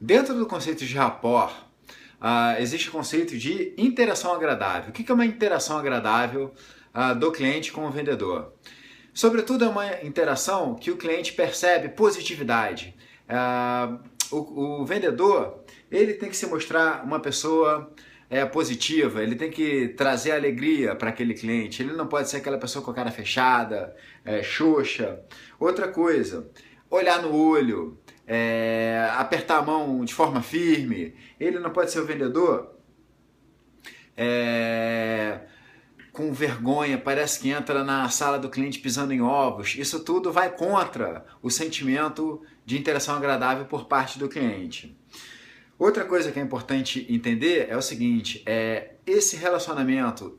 Dentro do conceito de rapport, existe o conceito de interação agradável. O que é uma interação agradável do cliente com o vendedor? Sobretudo é uma interação que o cliente percebe positividade. O vendedor, ele tem que se mostrar uma pessoa positiva, ele tem que trazer alegria para aquele cliente, ele não pode ser aquela pessoa com a cara fechada, xoxa. Outra coisa, olhar no olho, apertar a mão de forma firme. Ele não pode ser o vendedor com vergonha, parece que entra na sala do cliente pisando em ovos. Isso tudo vai contra o sentimento de interação agradável por parte do cliente. Outra coisa que é importante entender é o seguinte, esse relacionamento,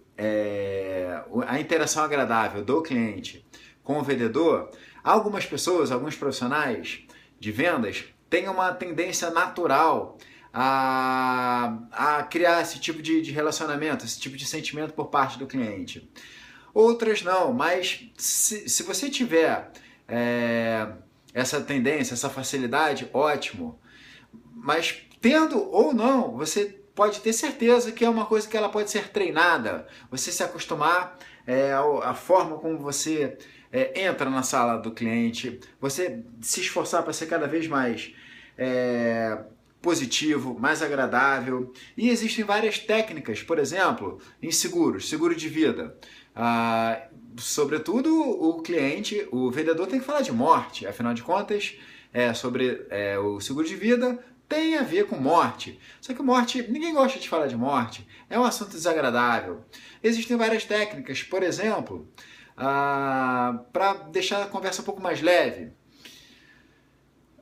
a interação agradável do cliente com o vendedor, algumas pessoas, alguns profissionais de vendas têm uma tendência natural a criar esse tipo de relacionamento, esse tipo de sentimento por parte do cliente. Outras não, mas se você tiver essa tendência, essa facilidade, ótimo. Mas tendo ou não, você pode ter certeza que é uma coisa que ela pode ser treinada. Você se acostumar à forma como você entra na sala do cliente, você se esforçar para ser cada vez mais positivo, mais agradável. E existem várias técnicas, por exemplo, em seguros, seguro de vida. Sobretudo o cliente, o vendedor tem que falar de morte, afinal de contas, sobre o seguro de vida tem a ver com morte. Só que morte, ninguém gosta de falar de morte, é um assunto desagradável. Existem várias técnicas, por exemplo, para deixar a conversa um pouco mais leve.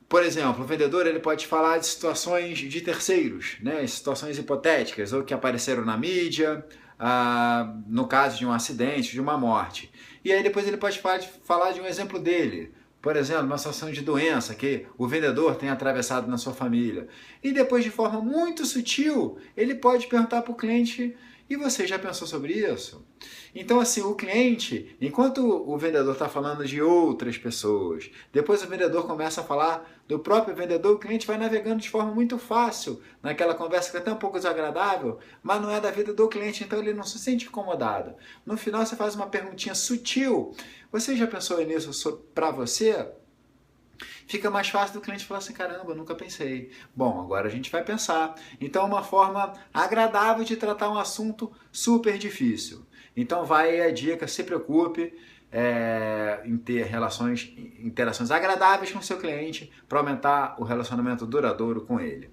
Por exemplo, o vendedor ele pode falar de situações de terceiros, né? Situações hipotéticas, ou que apareceram na mídia, no caso de um acidente, de uma morte. E aí depois ele pode falar de um exemplo dele. Por exemplo, uma situação de doença que o vendedor tem atravessado na sua família. E depois, de forma muito sutil, ele pode perguntar para o cliente: e você já pensou sobre isso? Então, assim, o cliente, enquanto o vendedor está falando de outras pessoas, depois o vendedor começa a falar do próprio vendedor, o cliente vai navegando de forma muito fácil naquela conversa que é até um pouco desagradável, mas não é da vida do cliente, então ele não se sente incomodado. No final, você faz uma perguntinha sutil: você já pensou nisso para você? Fica mais fácil do cliente falar assim: caramba, eu nunca pensei. Bom, agora a gente vai pensar. Então é uma forma agradável de tratar um assunto super difícil. Então vai aí a dica, se preocupe em ter interações agradáveis com o seu cliente para aumentar o relacionamento duradouro com ele.